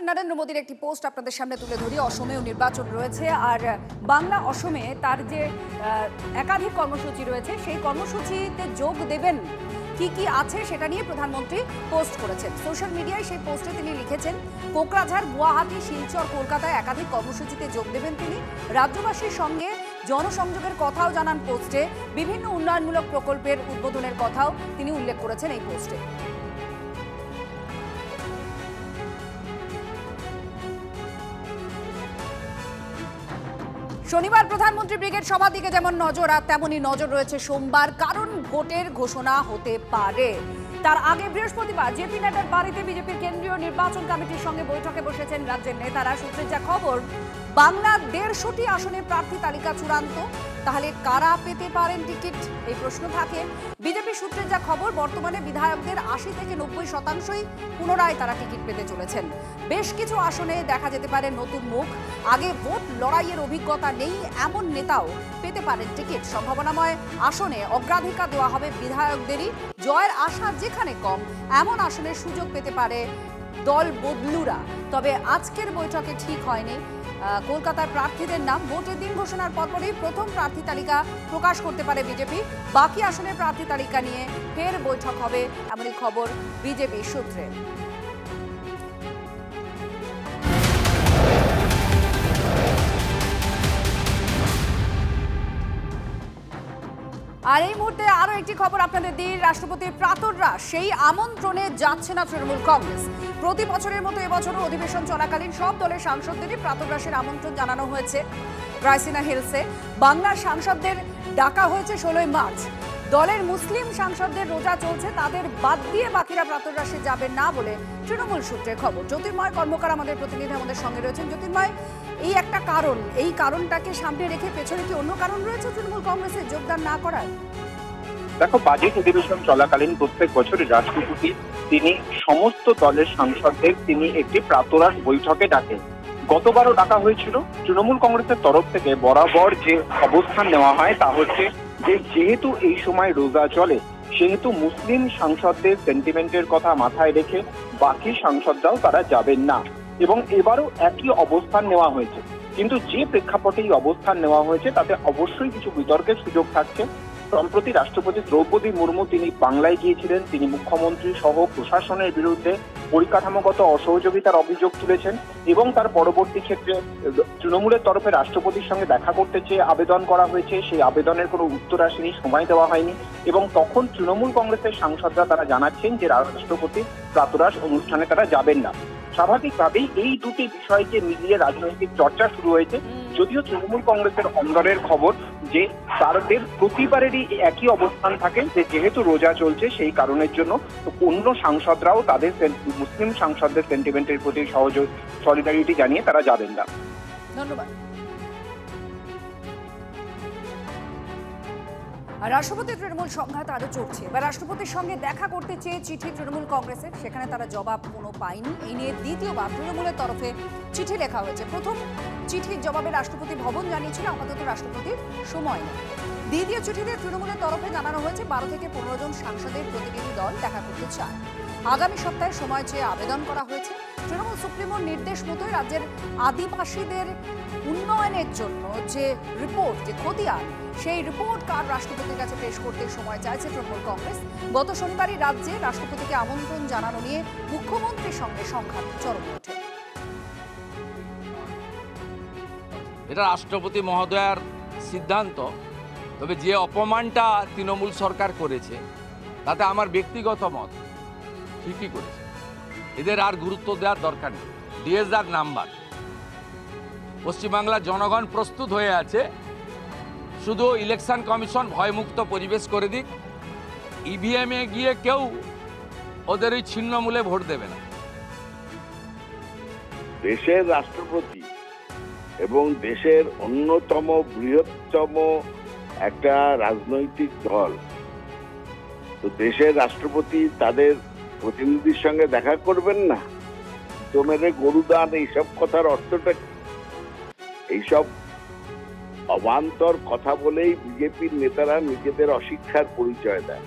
নরেন্দ্র মোদীর একটি পোস্ট আপনাদের সামনে তুলে ধরি। অসমেও নির্বাচন রয়েছে, আর বাংলা অসমে তার যে একাধিক কর্মসূচি রয়েছে সেই কর্মসূচিতে যোগ দেবেন কি কি আছে সেটা নিয়ে প্রধানমন্ত্রী পোস্ট করেছেন। সোশ্যাল মিডিয়ায় সেই পোস্টে তিনি লিখেছেন, কোকরাঝাড়, গুয়াহাটি, শিলচর, কলকাতায় একাধিক কর্মসূচিতে যোগ দেবেন তিনি। রাজ্যবাসীর সঙ্গে জনসংযোগের কথাও জানান পোস্টে। বিভিন্ন উন্নয়নমূলক প্রকল্পের উদ্বোধনের কথাও তিনি উল্লেখ করেছেন এই পোস্টে। শনিবার প্রধানমন্ত্রী ব্রিগেড সভার দিকে যেমন নজর, আর তেমনই নজর রয়েছে সোমবার, কারণ ভোটের ঘোষণা হতে পারে। তার আগে বৃহস্পতিবার জেপি নাড্ডার বাড়িতে বিজেপির কেন্দ্রীয় নির্বাচন কমিটির সঙ্গে বৈঠকে বসেছেন রাজ্যের নেতারা। সূত্রের যা খবর, বাংলা 150টি আসনে প্রার্থী তালিকা চূড়ান্ত। তাহলে কারা পেতে পারেন টিকিট, এই প্রশ্ন থাকে। বিজেপি সূত্রের যা খবর, বর্তমানে বিধায়কদের 80 থেকে 90% পুনরায় তারা টিকিট পেতে চলেছেন। বেশ কিছু আসনে দেখা যেতে পারে নতুন মুখ, আগে ভোট লড়াইয়ের অভিজ্ঞতা নেই এমন নেতাও পেতে পারেন টিকিট। সম্ভাবনাময় আসনে অগ্রাধিকার দেওয়া হবে বিধায়কদেরই। জয়ের আশা যেখানে কম, এমন আসনের সুযোগ পেতে পারে দল বদলুরা। তবে আজকের বৈঠকে ঠিক হয়নি কলকাতার প্রার্থীদের নাম। ভোটের দিন ঘোষণার পরপরই প্রথম প্রার্থী তালিকা প্রকাশ করতে পারে বিজেপি। বাকি আসনের প্রার্থী তালিকা নিয়ে ফের বৈঠক হবে, এমনই খবর বিজেপি সূত্রে। আর এই মুহূর্তে আরো একটি খবর আপনাদের দিই। রাষ্ট্রপতির প্রাতররা সেই আমন্ত্রণে যাচ্ছে না তৃণমূল কংগ্রেস। প্রতি বছরের মতো এবছরও অধিবেশন চলাকালীন সব দলের সাংসদদেরই প্রাতরাশের আমন্ত্রণ জানানো হয়েছে রাইসিনা হিলসে। বাংলার সাংসদদের ডাকা হয়েছে 16 মার্চ। দলের মুসলিম সাংসদদের রোজা চলছে, তাদের বাদ দিয়ে বাকিরা প্রাতরাশে যাবেন না বলে তৃণমূল সূত্রের খবর। জ্যোতির্ময় কর্মকার আমাদের প্রতিনিধি আমাদের সঙ্গে রয়েছেন। জ্যোতির্ময়, এই একটা কারণ, এই কারণটাকে সামনে রেখে পেছনে কি অন্য কারণ রয়েছে তৃণমূল কংগ্রেসের যোগদান না করার? দেখো, বাজেট অধিবেশন চলাকালীন প্রত্যেক বছরই রাষ্ট্রপতি তিনি সমস্ত দলের সাংসদদের তিনি একটি প্রাতরাশ বৈঠকে ডাকেন। গতবারও ডাকা হয়েছিল। তৃণমূল কংগ্রেসের তরফ থেকে বরাবর যে অবস্থান নেওয়া হয় তা হচ্ছে যে যেহেতু এই সময় রোজা চলে, সেহেতু মুসলিম সাংসদদের সেন্টিমেন্টের কথা মাথায় রেখে বাকি সাংসদরাও তারা যাবেন না, এবং এবারও একই অবস্থান নেওয়া হয়েছে। কিন্তু যে প্রেক্ষাপটে এই অবস্থান নেওয়া হয়েছে তাতে অবশ্যই কিছু বিতর্কের সুযোগ থাকছে। সম্প্রতি রাষ্ট্রপতি দ্রৌপদী মুর্মু তিনি বাংলায় গিয়েছিলেন। তিনি মুখ্যমন্ত্রী সহ প্রশাসনের বিরুদ্ধে পরিকাঠামোগত অসহযোগিতার অভিযোগ তুলেছেন, এবং তার পরবর্তী ক্ষেত্রে তৃণমূলের তরফে রাষ্ট্রপতির সঙ্গে দেখা করতে চেয়ে আবেদন করা হয়েছে। সেই আবেদনের কোনো উত্তর আসেনি, সময় দেওয়া হয়নি, এবং তখন তৃণমূল কংগ্রেসের সাংসদরা তারা জানাচ্ছেন যে রাষ্ট্রপতি প্রাতরাশ অনুষ্ঠানে তারা যাবেন না। স্বাভাবিকভাবেই এই দুটি বিষয়কে মিলিয়ে রাজনৈতিক চর্চা শুরু হয়েছে। যদিও তৃণমূল কংগ্রেসের অন্দরের খবর যে তাদের প্রতিবারেরই একই অবস্থান থাকে যে যেহেতু রোজা চলছে সেই কারণের জন্য অন্য সাংসদরাও তাদের মুসলিম সাংসদদের সেন্টিমেন্টের প্রতি সলিডারিটি জানিয়ে তারা যাবেন না। ধন্যবাদ। রাষ্ট্রপতি তৃণমূল সংঘাত আরো চলছে। এবার রাষ্ট্রপতির সঙ্গে দেখা করতে চেয়ে চিঠি তৃণমূল কংগ্রেসের, সেখানে তারা জবাব কোনো পায়নি। এই নিয়ে দ্বিতীয়বার তৃণমূলের তরফে চিঠি লেখা হয়েছে। প্রথম চিঠির জবাবে রাষ্ট্রপতি ভবন জানিয়েছিল আপাতত রাষ্ট্রপতির সময় নেই। দ্বিতীয় চিঠিতে তৃণমূলের তরফে জানানো হয়েছে 12 থেকে 15 জন সাংসদের প্রতিনিধি দল দেখা করতে চায়। আগামী সপ্তাহে সময় চেয়ে আবেদন করা হয়েছে। তৃণমূল সুপ্রিমোর নির্দেশ মতোই রাজ্যের আদিবাসীদের উন্নয়নের জন্য যে রিপোর্ট, যে খতিয়ান, সেই রিপোর্ট কার্ড রাষ্ট্রপতির কাছে পেশ করতে সময় চাইছে তৃণমূল কংগ্রেস। গত শনিবারই রাজ্যে রাষ্ট্রপতিকে আমন্ত্রণ জানানো নিয়ে মুখ্যমন্ত্রীর সঙ্গে সংঘাত চরমে ওঠে। এটা রাষ্ট্রপতি মহোদয়ার সিদ্ধান্ত, তবে যে অপমানটা তৃণমূল সরকার করেছে তাতে আমার ব্যক্তিগত মত ঠিকই করেছে। এদের আর গুরুত্ব দেওয়ার দরকার নেই। ডিএসআর নাম্বার, পশ্চিমবাংলার জনগণ প্রস্তুত হয়ে আছে। শুধু ইলেকশন কমিশন ভয়মুক্ত পরিবেশ করে দিক, ইভিএমে গিয়ে কেউ ওদের ওই ছিন্নমূলে ভোট দেবে না। দেশের রাষ্ট্রপতি এবং দেশের অন্যতম বৃহত্তম একটা রাজনৈতিক দল, তো দেশের রাষ্ট্রপতি তাদের প্রতিনিধির সঙ্গে দেখা করবেন না? তো মেরে গরুদান, এইসব কথার অর্থটা কি? এইসব অবান্তর কথা বলেই বিজেপির নেতারা নিজেদের অশিক্ষার পরিচয় দেয়।